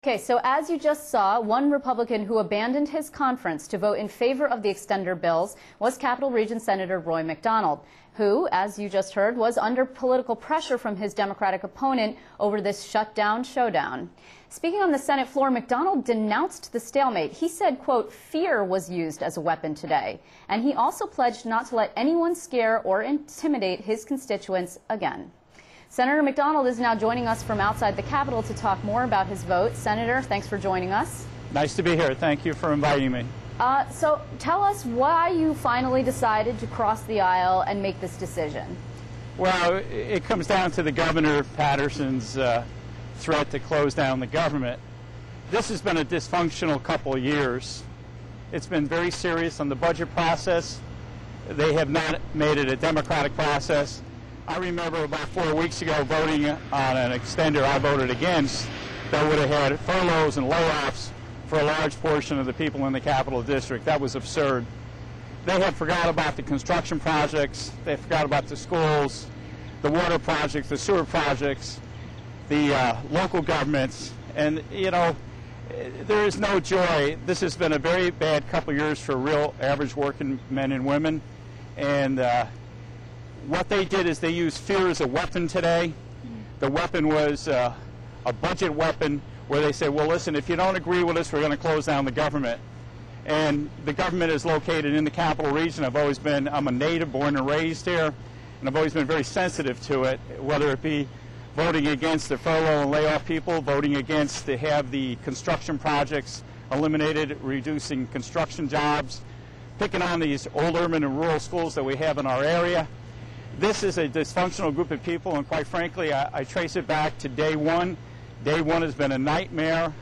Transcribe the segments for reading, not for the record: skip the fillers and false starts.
Okay, so as you just saw, one Republican who abandoned his conference to vote in favor of the extender bills was Capital Region Senator Roy McDonald, who, as you just heard, was under political pressure from his Democratic opponent over this shutdown showdown. Speaking on the Senate floor, McDonald denounced the stalemate. He said, quote, fear was used as a weapon today. And he also pledged not to let anyone scare or intimidate his constituents again. Senator McDonald is now joining us from outside the Capitol to talk more about his vote. Senator, thanks for joining us. Nice to be here. Thank you for inviting me. So tell us why you finally decided to cross the aisle and make this decision. Well, it comes down to the Governor Patterson's threat to close down the government. This has been a dysfunctional couple of years. It's been very serious on the budget process. They have not made it a democratic process. I remember about 4 weeks ago voting on an extender I voted against that would have had furloughs and layoffs for a large portion of the people in the Capital District. That was absurd. They had forgot about the construction projects, they forgot about the schools, the water projects, the sewer projects, the local governments, and you know, there is no joy. This has been a very bad couple of years for real average working men and women, and what they did is they used fear as a weapon today. The weapon was a budget weapon where they said, well, listen, if you don't agree with us, we're going to close down the government. And the government is located in the Capital Region. I'm a native, born and raised here, and I've always been very sensitive to it, whether it be voting against the furlough and layoff people, voting against to have the construction projects eliminated, reducing construction jobs, picking on these old urban and rural schools that we have in our area. This is a dysfunctional group of people, and quite frankly, I trace it back to day one. Day one has been a nightmare.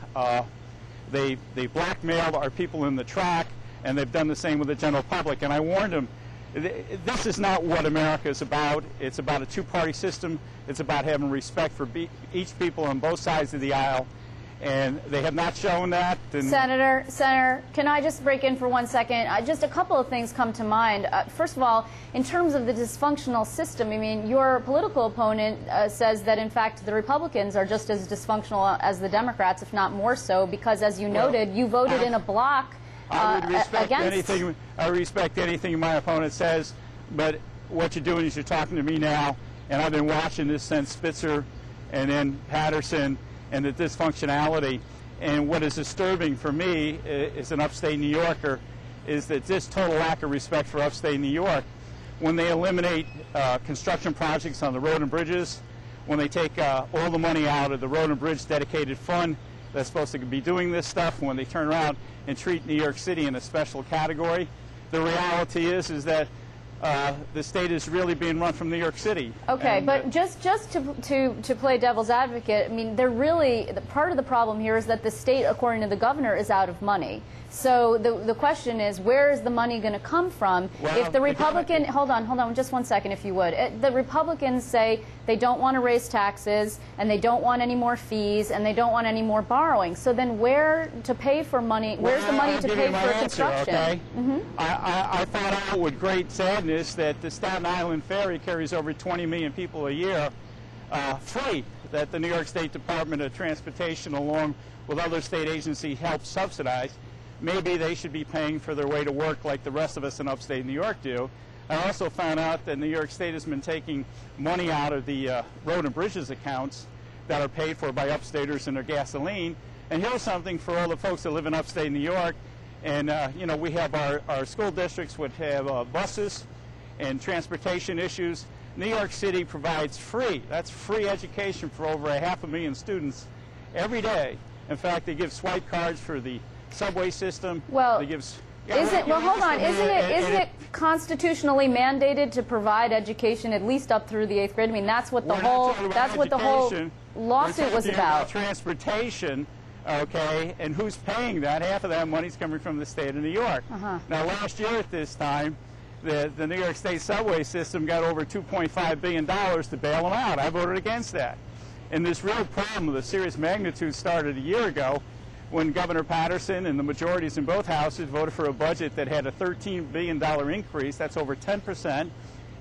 They blackmailed our people in the track, and they've done the same with the general public. And I warned them, this is not what America is about. It's about a two-party system. It's about having respect for each people on both sides of the aisle. And they have not shown that. Senator, can I just break in for 1 second? Just a couple of things come to mind. First of all, in terms of the dysfunctional system, I mean, your political opponent says that, in fact, the Republicans are just as dysfunctional as the Democrats, if not more so, because, as you noted, you voted in a block against... I respect anything my opponent says, but what you're doing is you're talking to me now, and I've been watching this since Spitzer and then Patterson, and the dysfunctionality. And what is disturbing for me as an upstate New Yorker is that this total lack of respect for upstate New York. When they eliminate construction projects on the road and bridges, when they take all the money out of the road and bridge dedicated fund that's supposed to be doing this stuff, when they turn around and treat New York City in a special category, the reality is that the state is really being run from New York City. Okay, and, but just to play devil's advocate, I mean, part of the problem here is that the state, according to the governor, is out of money. So the question is, where is the money going to come from? Well, if the Republican, hold on, just 1 second, if you would. The Republicans say they don't want to raise taxes, and they don't want any more fees, and they don't want any more borrowing. So then where to pay for money? Where's the money to pay for construction? Okay? I found out with great sadness that the Staten Island Ferry carries over 20 million people a year free, that the New York State Department of Transportation, along with other state agencies, helps subsidize. Maybe they should be paying for their way to work like the rest of us in upstate New York do. I also found out that New York State has been taking money out of the road and bridges accounts that are paid for by upstaters and their gasoline. And here's something for all the folks that live in upstate New York. And, you know, we have our school districts would have buses and transportation issues. New York City provides that's free education for over 500,000 students every day. In fact, they give swipe cards for the subway system. Well, hold on. Isn't it constitutionally mandated to provide education at least up through the 8th grade? I mean, that's what the whole lawsuit was about. Transportation, okay, and who's paying that? Half of that money's coming from the state of New York. Now, last year at this time, the New York State subway system got over $2.5 billion to bail them out. I voted against that. And this real problem of the serious magnitude started a year ago when Governor Patterson and the majorities in both houses voted for a budget that had a $13 billion increase. That's over 10%,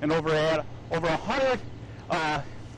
and over 100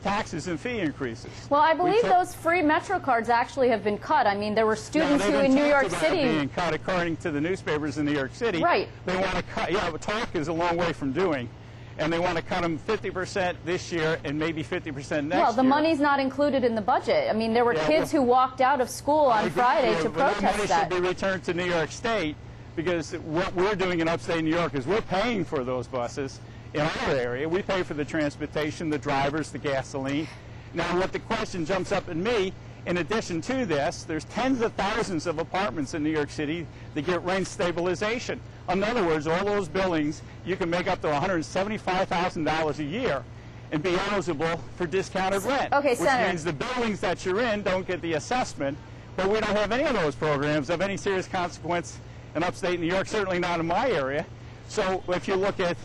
taxes and fee increases. Well, I believe those free Metro cards actually have been cut. I mean, there were students who in New York City being cut, according to the newspapers in New York City. Right. They want to cut. Yeah, but talk is a long way from doing, and they want to cut them 50% this year and maybe 50% next year. Well, the money's not included in the budget. I mean, there were kids who walked out of school on Friday to protest that. Money should be returned to New York State, because what we're doing in upstate New York is we're paying for those buses in our area. We pay for the transportation, the drivers, the gasoline. Now, what the question jumps up in me, in addition to this, there's tens of thousands of apartments in New York City that get rent stabilization. In other words, all those buildings, you can make up to $175,000 a year and be eligible for discounted rent. Okay, Senator. Which means the buildings that you're in don't get the assessment, but we don't have any of those programs of any serious consequence in upstate New York, certainly not in my area. So if you look at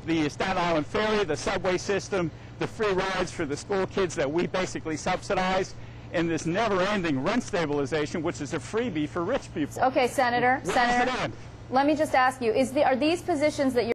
the Staten Island Ferry, the subway system, the free rides for the school kids that we basically subsidize, and this never-ending rent stabilization, which is a freebie for rich people. Okay, Senator. Let me just ask you, are these positions that you're